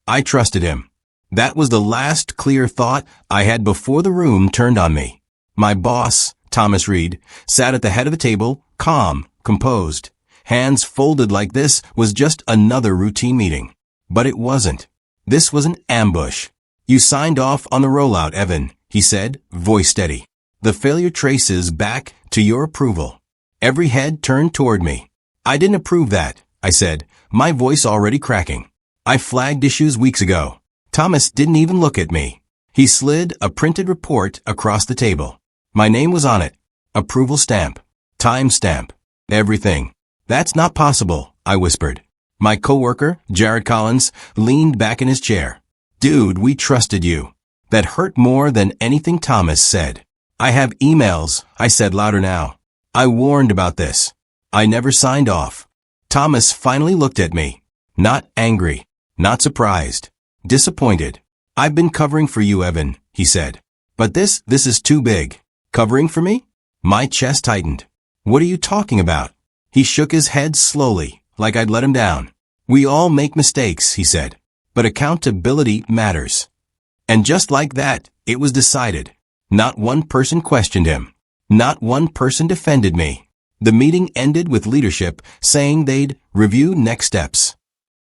I trusted him. That was the last clear thought I had before the room turned on me. My boss, Thomas Reed, sat at the head of the table, calm, composed. Hands folded like this was just another routine meeting. But it wasn't. This was an ambush. You signed off on the rollout, Evan, he said, voice steady. The failure traces back to your approval. Every head turned toward me. I didn't approve that, I said, my voice already cracking. I flagged issues weeks ago. Thomas didn't even look at me. He slid a printed report across the table. My name was on it. Approval stamp. Time stamp. Everything. That's not possible, I whispered. My coworker, Jared Collins, leaned back in his chair. Dude, we trusted you. That hurt more than anything Thomas said. I have emails, I said louder now. I warned about this. I never signed off. Thomas finally looked at me. Not angry. Not surprised. Disappointed. I've been covering for you, Evan, he said. But this is too big. Covering for me? My chest tightened. What are you talking about? He shook his head slowly, like I'd let him down. We all make mistakes, he said. But accountability matters. And just like that, it was decided. Not one person questioned him. Not one person defended me. The meeting ended with leadership saying they'd review next steps.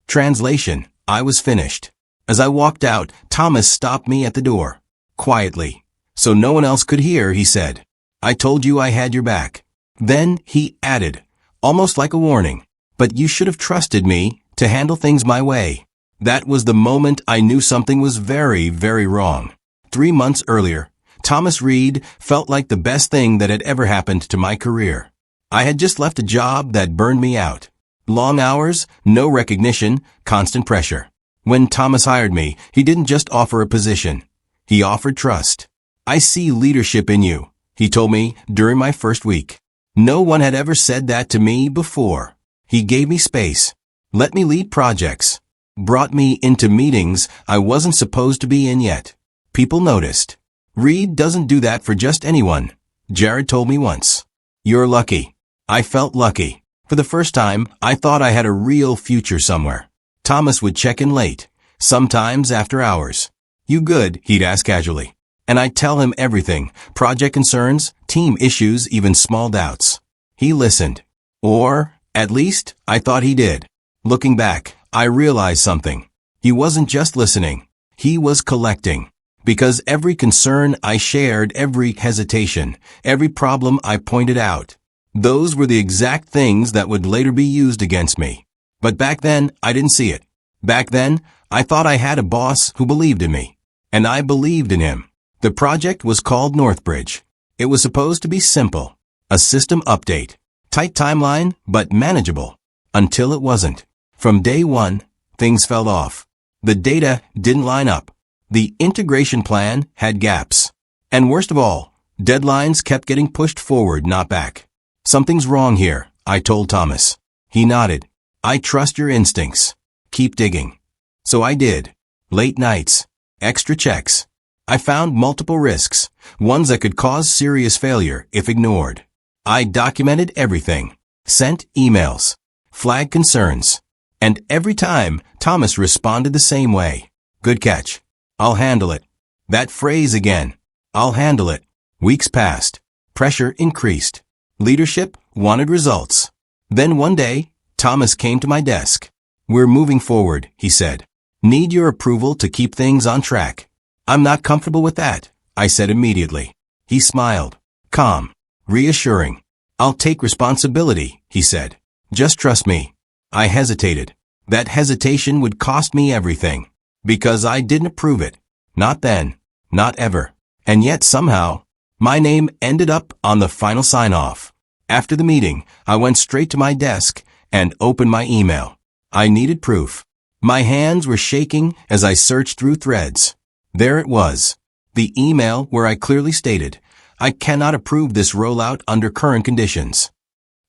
Translation, I was finished. As I walked out, Thomas stopped me at the door. Quietly. So no one else could hear, he said. I told you I had your back. Then he added, almost like a warning, but you should have trusted me to handle things my way. That was the moment I knew something was very, very wrong. 3 months earlier, Thomas Reed felt like the best thing that had ever happened to my career. I had just left a job that burned me out. Long hours, no recognition, constant pressure. When Thomas hired me, he didn't just offer a position. He offered trust. I see leadership in you, he told me during my first week. No one had ever said that to me before. He gave me space, let me lead projects, brought me into meetings I wasn't supposed to be in yet. People noticed. Reed doesn't do that for just anyone, Jared told me once. You're lucky. I felt lucky. For the first time, I thought I had a real future somewhere. Thomas would check in late, sometimes after hours. You good? He'd ask casually. And I'd tell him everything, project concerns, team issues, even small doubts. He listened. Or, at least, I thought he did. Looking back, I realized something. He wasn't just listening. He was collecting. Because every concern I shared, every hesitation, every problem I pointed out, those were the exact things that would later be used against me. But back then, I didn't see it. Back then, I thought I had a boss who believed in me. And I believed in him. The project was called Northbridge. It was supposed to be simple. A system update. Tight timeline, but manageable. Until it wasn't. From day one, things fell off. The data didn't line up. The integration plan had gaps. And worst of all, deadlines kept getting pushed forward, not back. Something's wrong here, I told Thomas. He nodded. I trust your instincts. Keep digging. So I did. Late nights. Extra checks. I found multiple risks, ones that could cause serious failure if ignored. I documented everything. Sent emails. Flagged concerns. And every time, Thomas responded the same way. Good catch. I'll handle it. That phrase again. I'll handle it. Weeks passed. Pressure increased. Leadership wanted results. Then one day, Thomas came to my desk. We're moving forward, he said. Need your approval to keep things on track. I'm not comfortable with that, I said immediately. He smiled. Calm. Reassuring. I'll take responsibility, he said. Just trust me. I hesitated. That hesitation would cost me everything. Because I didn't approve it. Not then. Not ever. And yet somehow, my name ended up on the final sign-off. After the meeting, I went straight to my desk and opened my email. I needed proof. My hands were shaking as I searched through threads. There it was. The email where I clearly stated, I cannot approve this rollout under current conditions.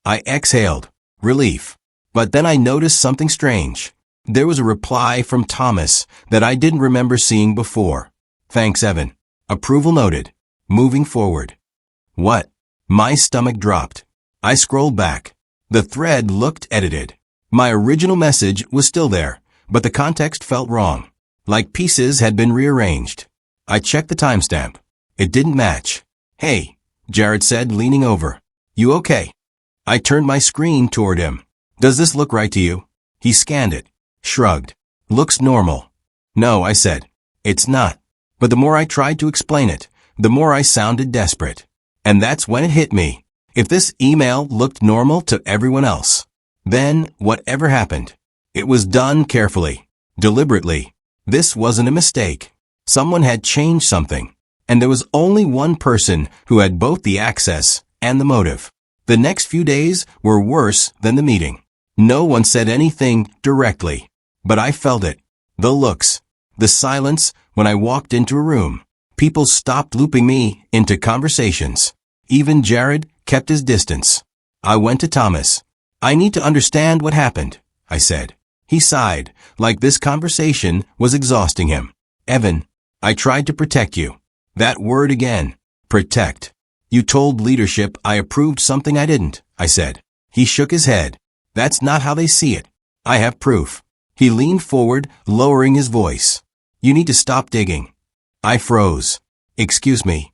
I exhaled. Relief. But then I noticed something strange. There was a reply from Thomas that I didn't remember seeing before. Thanks, Evan. Approval noted. Moving forward. What? My stomach dropped. I scrolled back. The thread looked edited. My original message was still there, but the context felt wrong. like pieces had been rearranged. I checked the timestamp. It didn't match. "Hey," Jared said, leaning over. "You okay?" I turned my screen toward him. "Does this look right to you?" He scanned it, shrugged. "Looks normal." "No," I said. "It's not." But the more I tried to explain it, the more I sounded desperate. And that's when it hit me. If this email looked normal to everyone else, then whatever happened, it was done carefully, deliberately. This wasn't a mistake. Someone had changed something. And there was only one person who had both the access and the motive. The next few days were worse than the meeting. No one said anything directly, but I felt it. The looks, the silence when I walked into a room. People stopped looping me into conversations. Even Jared kept his distance. I went to Thomas. "I need to understand what happened," I said. He sighed, like this conversation was exhausting him. "Evan, I tried to protect you." That word again. Protect. "You told leadership I approved something I didn't," I said. He shook his head. "That's not how they see it. I have proof." He leaned forward, lowering his voice. "You need to stop digging." I froze. "Excuse me."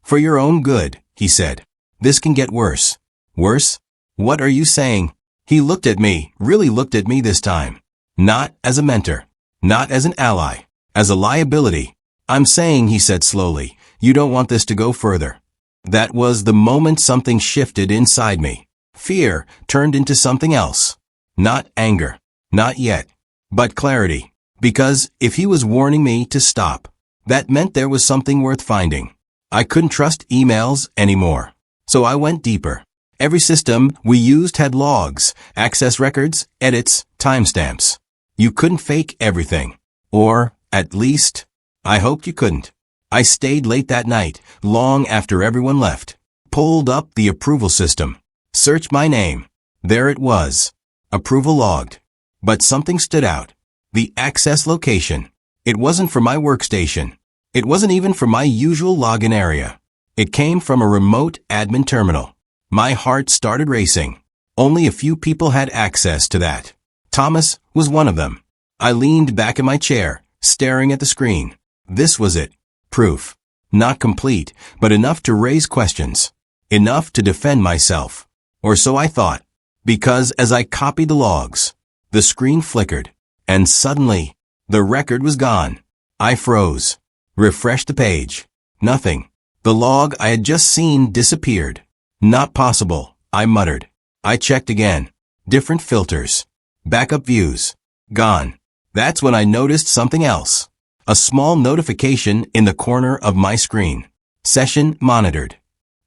"For your own good," he said. "This can get worse." "Worse? What are you saying?" He looked at me, really looked at me this time. Not as a mentor. Not as an ally. As a liability. "I'm saying," he said slowly, "you don't want this to go further." That was the moment something shifted inside me. Fear turned into something else. Not anger. Not yet. But clarity. Because if he was warning me to stop, that meant there was something worth finding. I couldn't trust emails anymore. So I went deeper. Every system we used had logs, access records, edits, timestamps. You couldn't fake everything. Or, at least, I hoped you couldn't. I stayed late that night, long after everyone left. Pulled up the approval system. Searched my name. There it was. Approval logged. But something stood out. The access location. It wasn't for my workstation. It wasn't even for my usual login area. It came from a remote admin terminal. My heart started racing. Only a few people had access to that. Thomas was one of them. I leaned back in my chair, staring at the screen. This was it. Proof. Not complete, but enough to raise questions. Enough to defend myself. Or so I thought. Because as I copied the logs, the screen flickered. And suddenly, the record was gone. I froze. Refreshed the page. Nothing. The log I had just seen disappeared. "Not possible," I muttered. I checked again. Different filters. Backup views. Gone. That's when I noticed something else. A small notification in the corner of my screen. Session monitored.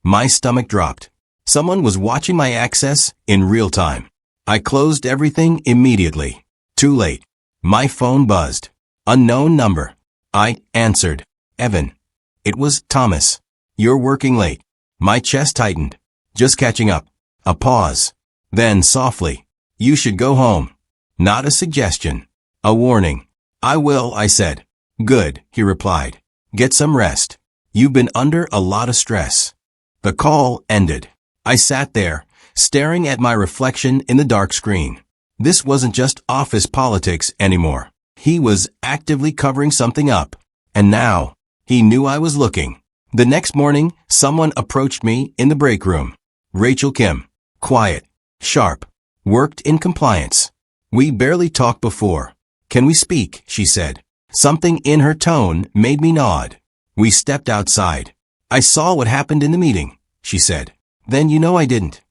My stomach dropped. Someone was watching my access in real time. I closed everything immediately. Too late. My phone buzzed. Unknown number. I answered. "Evan." It was Thomas. "You're working late." My chest tightened. "Just catching up." A pause. Then softly. "You should go home." Not a suggestion. A warning. "I will," I said. "Good," he replied. "Get some rest. You've been under a lot of stress." The call ended. I sat there, staring at my reflection in the dark screen. This wasn't just office politics anymore. He was actively covering something up. And now, he knew I was looking. The next morning, someone approached me in the break room. Rachel Kim. Quiet. Sharp. Worked in compliance. "We barely talked before. Can we speak?" she said. Something in her tone made me nod. We stepped outside. "I saw what happened in the meeting," she said. "Then you know I didn't."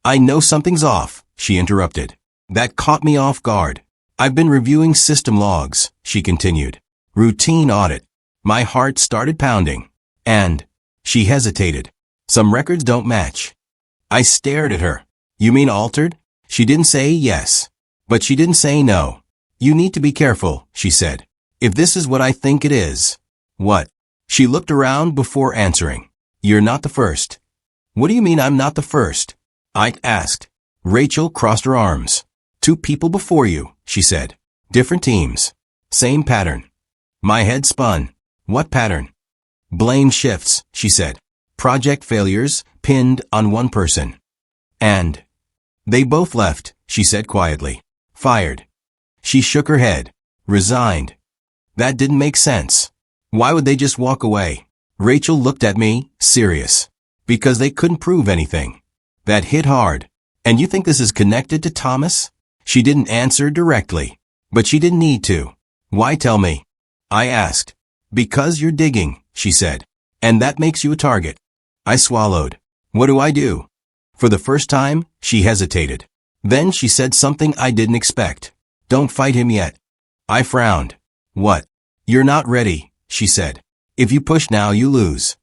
"I know something's off," she interrupted. That caught me off guard. "I've been reviewing system logs," she continued. "Routine audit." My heart started pounding. "And," she hesitated, "some records don't match." I stared at her. "You mean altered?" She didn't say yes. But she didn't say no. "You need to be careful," she said. "If this is what I think it is." "What?" She looked around before answering. "You're not the first." "What do you mean I'm not the first?" I asked. Rachel crossed her arms. "Two people before you," she said. "Different teams. Same pattern." My head spun. "What pattern?" "Blame shifts," she said. "Project failures pinned on one person." "And they both left," she said quietly. "Fired." She shook her head. "Resigned." That didn't make sense. Why would they just walk away? Rachel looked at me, serious. Because they couldn't prove anything. That hit hard. And you think this is connected to Thomas? She didn't answer directly. But she didn't need to. Why tell me? I asked. Because you're digging, she said. And that makes you a target. I swallowed. What do I do? For the first time, she hesitated. Then she said something I didn't expect. Don't fight him yet. I frowned. What? You're not ready, she said. If you push now, you lose.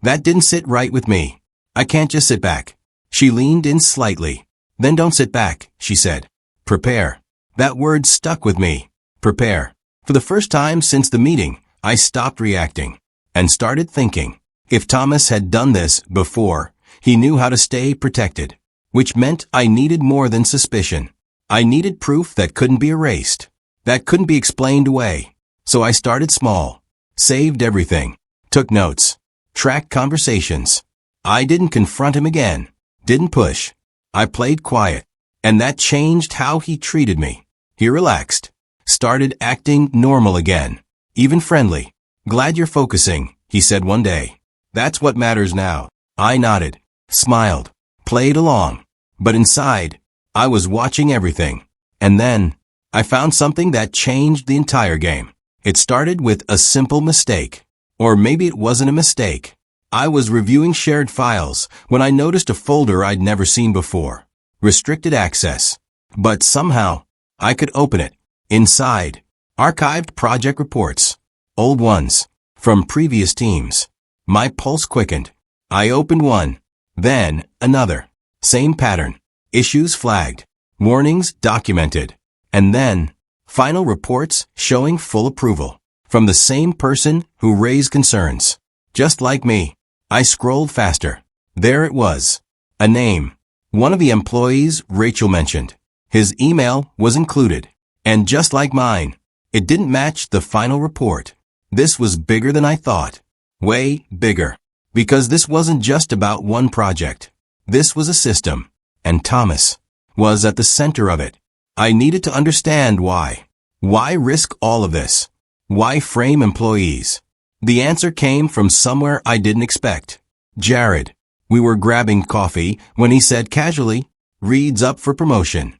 That didn't sit right with me. I can't just sit back. She leaned in slightly. Then don't sit back, she said. Prepare. That word stuck with me. Prepare. For the first time since the meeting, I stopped reacting and started thinking. If Thomas had done this before, he knew how to stay protected, which meant I needed more than suspicion. I needed proof that couldn't be erased, that couldn't be explained away. So I started small, saved everything, took notes, tracked conversations. I didn't confront him again, didn't push. I played quiet, and that changed how he treated me. He relaxed, started acting normal again, even friendly. Glad you're focusing, he said one day. That's what matters now. I nodded, smiled, played along. But inside, I was watching everything. And then, I found something that changed the entire game. It started with a simple mistake. Or maybe it wasn't a mistake. I was reviewing shared files when I noticed a folder I'd never seen before. Restricted access. But somehow, I could open it. Inside, archived project reports. Old ones. From previous teams. My pulse quickened. I opened one. Then, another. Same pattern. Issues flagged. Warnings documented. And then, final reports showing full approval. From the same person who raised concerns. Just like me. I scrolled faster. There it was. A name. One of the employees Rachel mentioned. His email was included. And just like mine, it didn't match the final report. This was bigger than I thought. Way bigger. Because this wasn't just about one project. This was a system. And Thomas was at the center of it. I needed to understand why. Why risk all of this? Why frame employees? The answer came from somewhere I didn't expect. Jared. We were grabbing coffee when he said casually, Reed's up for promotion.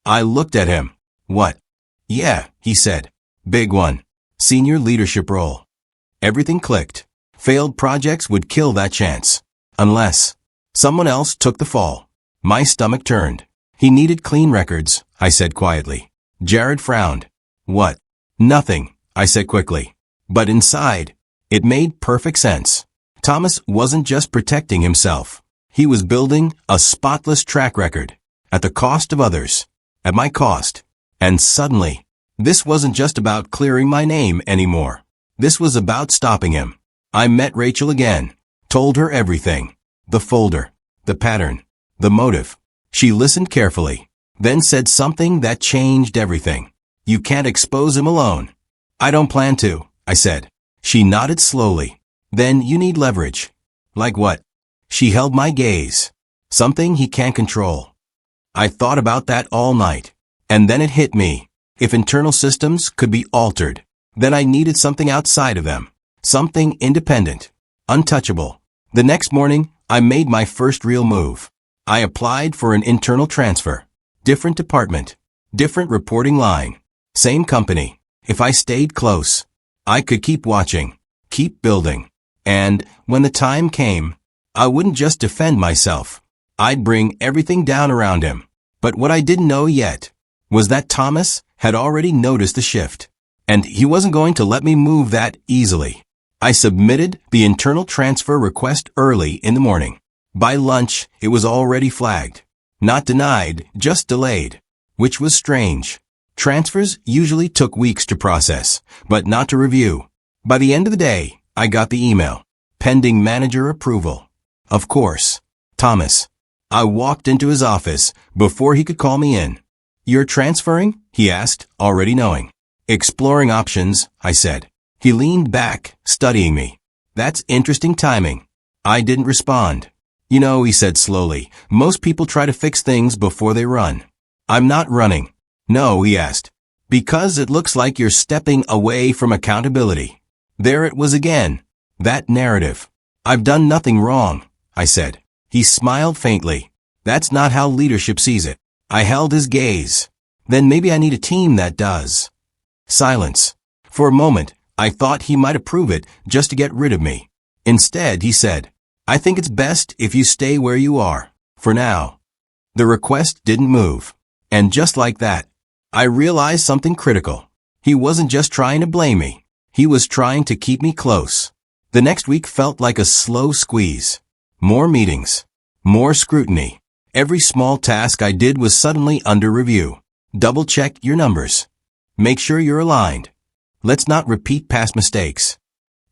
I looked at him. What? Yeah, he said. Big one. Senior leadership role. Everything clicked. Failed projects would kill that chance. Unless someone else took the fall. My stomach turned. He needed clean records, I said quietly. Jared frowned. What? Nothing, I said quickly. But inside, it made perfect sense. Thomas wasn't just protecting himself. He was building a spotless track record. At the cost of others. At my cost. And suddenly, this wasn't just about clearing my name anymore. This was about stopping him. I met Rachel again. Told her everything. The folder. The pattern. The motive. She listened carefully. Then said something that changed everything. You can't expose him alone. I don't plan to, I said. She nodded slowly. Then you need leverage. Like what? She held my gaze. Something he can't control. I thought about that all night. And then it hit me. If internal systems could be altered, then I needed something outside of them. Something independent. Untouchable. The next morning, I made my first real move. I applied for an internal transfer. Different department. Different reporting line. Same company. If I stayed close, I could keep watching. Keep building. And, when the time came, I wouldn't just defend myself. I'd bring everything down around him. But what I didn't know yet was that Thomas had already noticed the shift. And he wasn't going to let me move that easily. I submitted the internal transfer request early in the morning. By lunch, it was already flagged. Not denied, just delayed. Which was strange. Transfers usually took weeks to process, but not to review. By the end of the day, I got the email. Pending manager approval. Of course. Thomas. I walked into his office before he could call me in. You're transferring? He asked, already knowing. Exploring options, I said. He leaned back, studying me. That's interesting timing. I didn't respond. You know, he said slowly, most people try to fix things before they run. I'm not running. No, he asked. Because it looks like you're stepping away from accountability. There it was again. That narrative. I've done nothing wrong, I said. He smiled faintly. That's not how leadership sees it. I held his gaze. Then maybe I need a team that does. Silence. For a moment, I thought he might approve it just to get rid of me. Instead, he said, I think it's best if you stay where you are, for now. The request didn't move. And just like that, I realized something critical. He wasn't just trying to blame me. He was trying to keep me close. The next week felt like a slow squeeze. More meetings. More scrutiny. Every small task I did was suddenly under review. Double-check your numbers. Make sure you're aligned. Let's not repeat past mistakes.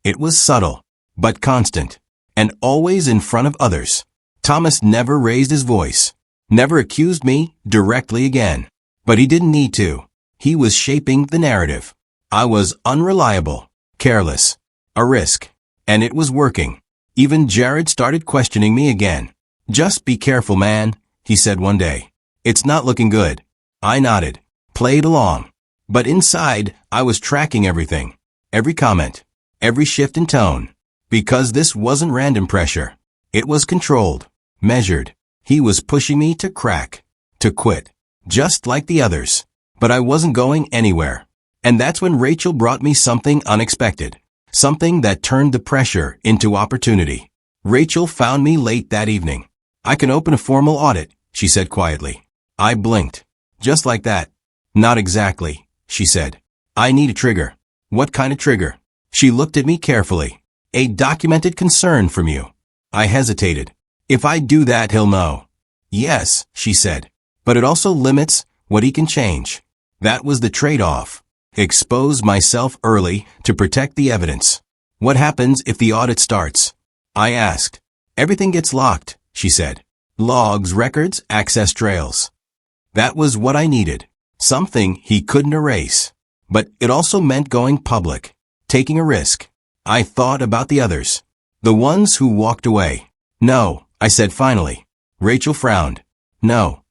It was subtle, but constant, and always in front of others. Thomas never raised his voice, never accused me directly again. But he didn't need to. He was shaping the narrative. I was unreliable, careless, a risk, and it was working. Even Jared started questioning me again. Just be careful, man, he said one day. It's not looking good. I nodded, played along. But inside, I was tracking everything. Every comment, every shift in tone. Because this wasn't random pressure. It was controlled, measured. He was pushing me to crack, to quit. Just like the others. But I wasn't going anywhere. And that's when Rachel brought me something unexpected. Something that turned the pressure into opportunity. Rachel found me late that evening. I can open a formal audit, she said quietly. I blinked. Just like that. Not exactly, she said. I need a trigger. What kind of trigger? She looked at me carefully. A documented concern from you. I hesitated. If I do that, he'll know. Yes, she said. But it also limits what he can change. That was the trade-off. Expose myself early to protect the evidence. What happens if the audit starts? I asked. Everything gets locked, she said. Logs, records, access trails. That was what I needed. Something he couldn't erase. But it also meant going public. Taking a risk. I thought about the others. The ones who walked away. No, I said finally. Rachel frowned. No.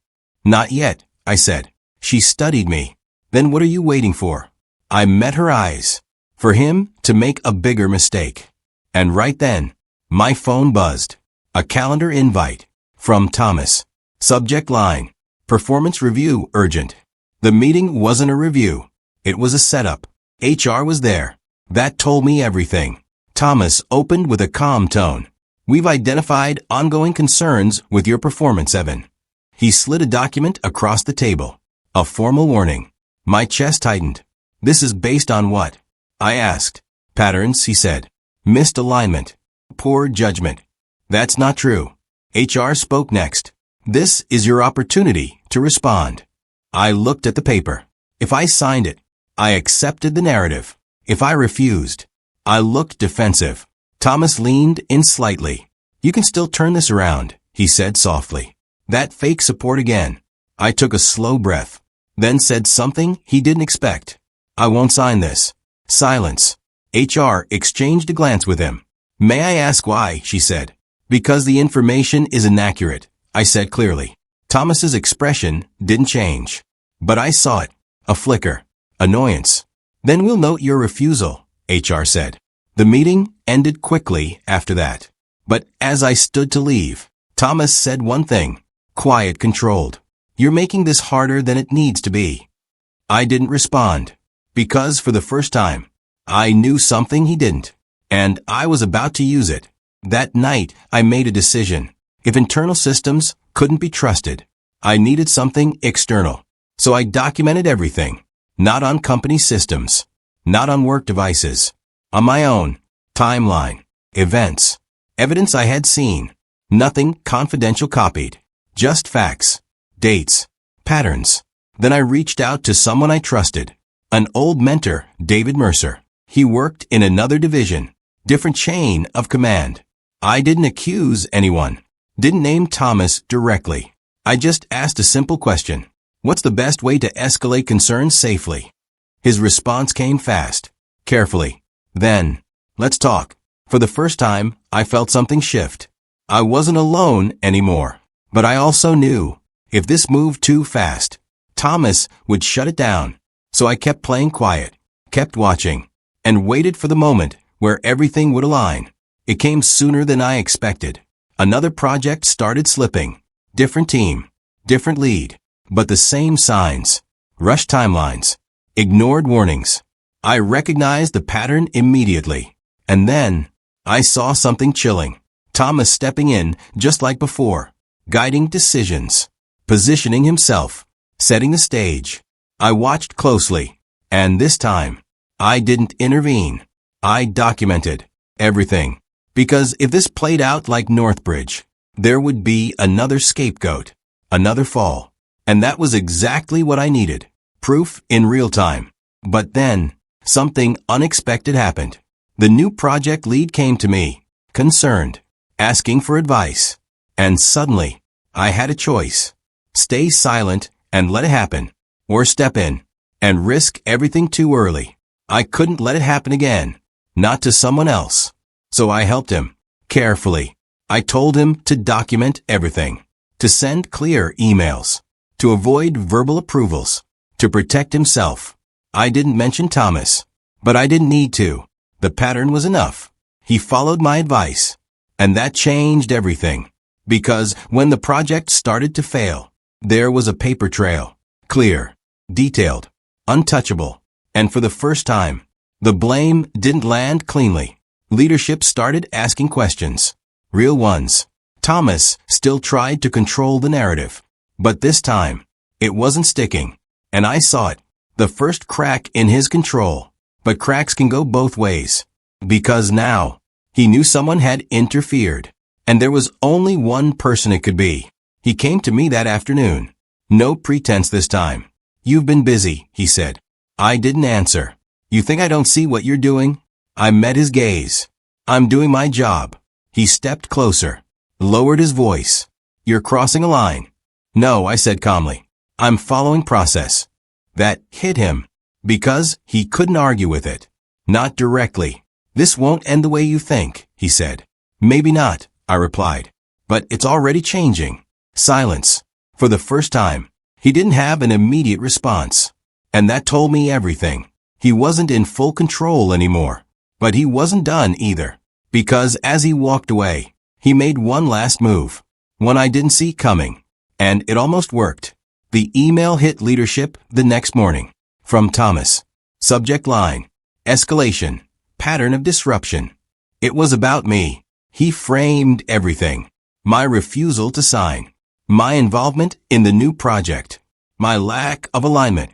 Not yet, I said. She studied me. Then what are you waiting for? I met her eyes. For him to make a bigger mistake. And right then, my phone buzzed. A calendar invite. From Thomas. Subject line. Performance review urgent. The meeting wasn't a review. It was a setup. HR was there. That told me everything. Thomas opened with a calm tone. We've identified ongoing concerns with your performance, Evan. He slid a document across the table. A formal warning. My chest tightened. This is based on what? I asked. Patterns, he said. Missed alignment. Poor judgment. That's not true. HR spoke next. This is your opportunity to respond. I looked at the paper. If I signed it, I accepted the narrative. If I refused, I looked defensive. Thomas leaned in slightly. You can still turn this around, he said softly. That fake support again. I took a slow breath, then said something he didn't expect. I won't sign this. Silence. HR exchanged a glance with him. May I ask why, she said. Because the information is inaccurate, I said clearly. Thomas's expression didn't change. But I saw it. A flicker. Annoyance. Then we'll note your refusal, HR said. The meeting ended quickly after that. But as I stood to leave, Thomas said one thing. Quiet, controlled. You're making this harder than it needs to be. I didn't respond. Because for the first time, I knew something he didn't. And I was about to use it. That night, I made a decision. If internal systems couldn't be trusted, I needed something external. So I documented everything. Not on company systems. Not on work devices. On my own. Timeline. Events. Evidence I had seen. Nothing confidential copied. Just facts. Dates. Patterns. Then I reached out to someone I trusted. An old mentor, David Mercer. He worked in another division. Different chain of command. I didn't accuse anyone. Didn't name Thomas directly. I just asked a simple question. What's the best way to escalate concerns safely? His response came fast. Carefully. Then, let's talk. For the first time, I felt something shift. I wasn't alone anymore. But I also knew, if this moved too fast, Thomas would shut it down. So I kept playing quiet, kept watching, and waited for the moment where everything would align. It came sooner than I expected. Another project started slipping. Different team, different lead, but the same signs. Rushed timelines, ignored warnings. I recognized the pattern immediately. And then, I saw something chilling. Thomas stepping in just like before, guiding decisions, positioning himself, setting the stage. I watched closely, and this time, I didn't intervene. I documented everything. Because if this played out like Northbridge, there would be another scapegoat, another fall. And that was exactly what I needed. Proof in real time. But then, something unexpected happened. The new project lead came to me, concerned, asking for advice. And suddenly, I had a choice. Stay silent and let it happen, or step in and risk everything too early. I couldn't let it happen again, not to someone else. So I helped him, carefully. I told him to document everything, to send clear emails, to avoid verbal approvals, to protect himself. I didn't mention Thomas, but I didn't need to. The pattern was enough. He followed my advice, and that changed everything. Because when the project started to fail, there was a paper trail, clear, detailed, untouchable, and for the first time, the blame didn't land cleanly. Leadership started asking questions, real ones. Thomas still tried to control the narrative, but this time, it wasn't sticking, and I saw it. The first crack in his control. But cracks can go both ways. Because now, he knew someone had interfered. And there was only one person it could be. He came to me that afternoon. No pretense this time. "You've been busy," he said. I didn't answer. "You think I don't see what you're doing?" I met his gaze. "I'm doing my job." He stepped closer, lowered his voice. "You're crossing a line." "No," I said calmly. "I'm following process." That hit him. Because he couldn't argue with it. "Not directly. This won't end the way you think," he said. "Maybe not," I replied. "But it's already changing." Silence. For the first time, he didn't have an immediate response. And that told me everything. He wasn't in full control anymore. But he wasn't done either. Because as he walked away, he made one last move. One I didn't see coming. And it almost worked. The email hit leadership the next morning. From Thomas. Subject line. Escalation. Pattern of disruption. It was about me. He framed everything. My refusal to sign. My involvement in the new project. My lack of alignment.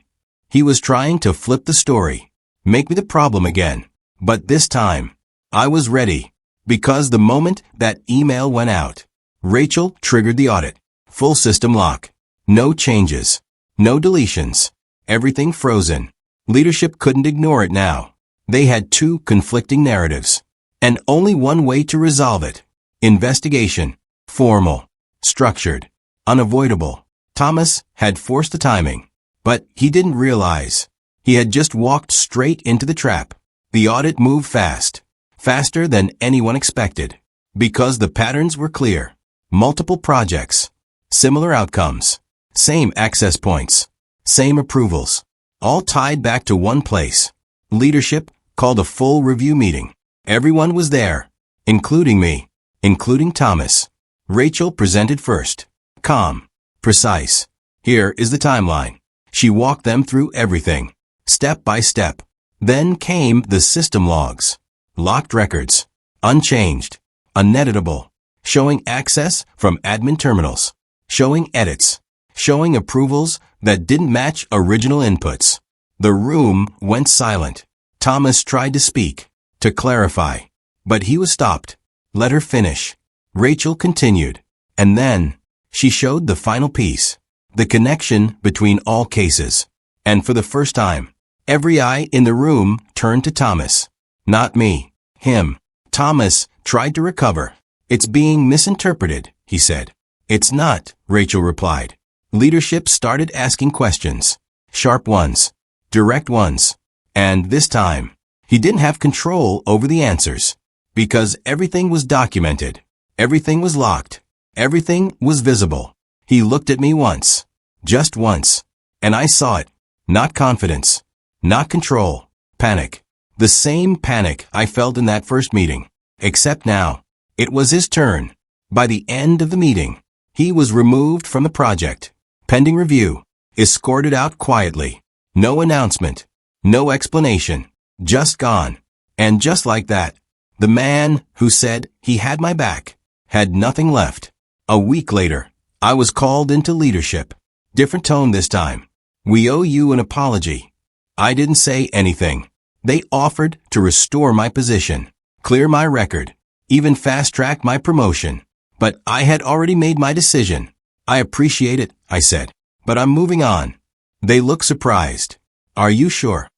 He was trying to flip the story. Make me the problem again. But this time, I was ready. Because the moment that email went out, Rachel triggered the audit. Full system lock. No changes. No deletions. Everything frozen. Leadership couldn't ignore it now. They had two conflicting narratives. And only one way to resolve it. Investigation. Formal. Structured. Unavoidable. Thomas had forced the timing. But he didn't realize. He had just walked straight into the trap. The audit moved fast. Faster than anyone expected. Because the patterns were clear. Multiple projects. Similar outcomes. Same access points. Same approvals. All tied back to one place. Leadership called a full review meeting. Everyone was there, including me, including Thomas. Rachel presented first. Calm. Precise. Here is the timeline. She walked them through everything, step by step. Then came the system logs. Locked records. Unchanged. Uneditable. Showing access from admin terminals. Showing edits. Showing approvals that didn't match original inputs. The room went silent. Thomas tried to speak, to clarify. But he was stopped. Let her finish. Rachel continued. And then, she showed the final piece. The connection between all cases. And for the first time, every eye in the room turned to Thomas. Not me. Him. Thomas tried to recover. "It's being misinterpreted," he said. "It's not," Rachel replied. Leadership started asking questions. Sharp ones. Direct ones. And this time, he didn't have control over the answers. Because everything was documented. Everything was locked. Everything was visible. He looked at me once. Just once. And I saw it. Not confidence. Not control. Panic. The same panic I felt in that first meeting. Except now, it was his turn. By the end of the meeting, he was removed from the project. Pending review. Escorted out quietly. No announcement. No explanation. Just gone. And just like that, the man who said he had my back had nothing left. A week later, I was called into leadership. Different tone this time. We owe you an apology. I didn't say anything. They offered to restore my position, clear my record, even fast-track my promotion. But I had already made my decision. I appreciate it, I said, but I'm moving on. They looked surprised. Are you sure?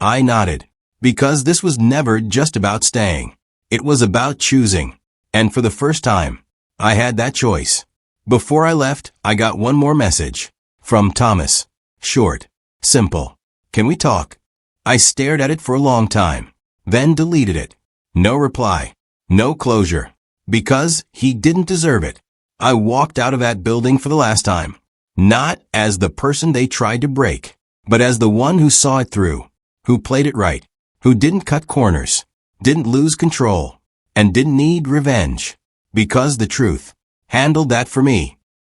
I nodded. Because this was never just about staying. It was about choosing. And for the first time, I had that choice. Before I left, I got one more message. From Thomas. Short. Simple. Can we talk? I stared at it for a long time. Then deleted it. No reply. No closure. Because he didn't deserve it. I walked out of that building for the last time. Not as the person they tried to break, but as the one who saw it through, who played it right, who didn't cut corners, didn't lose control, and didn't need revenge. Because the truth handled that for me.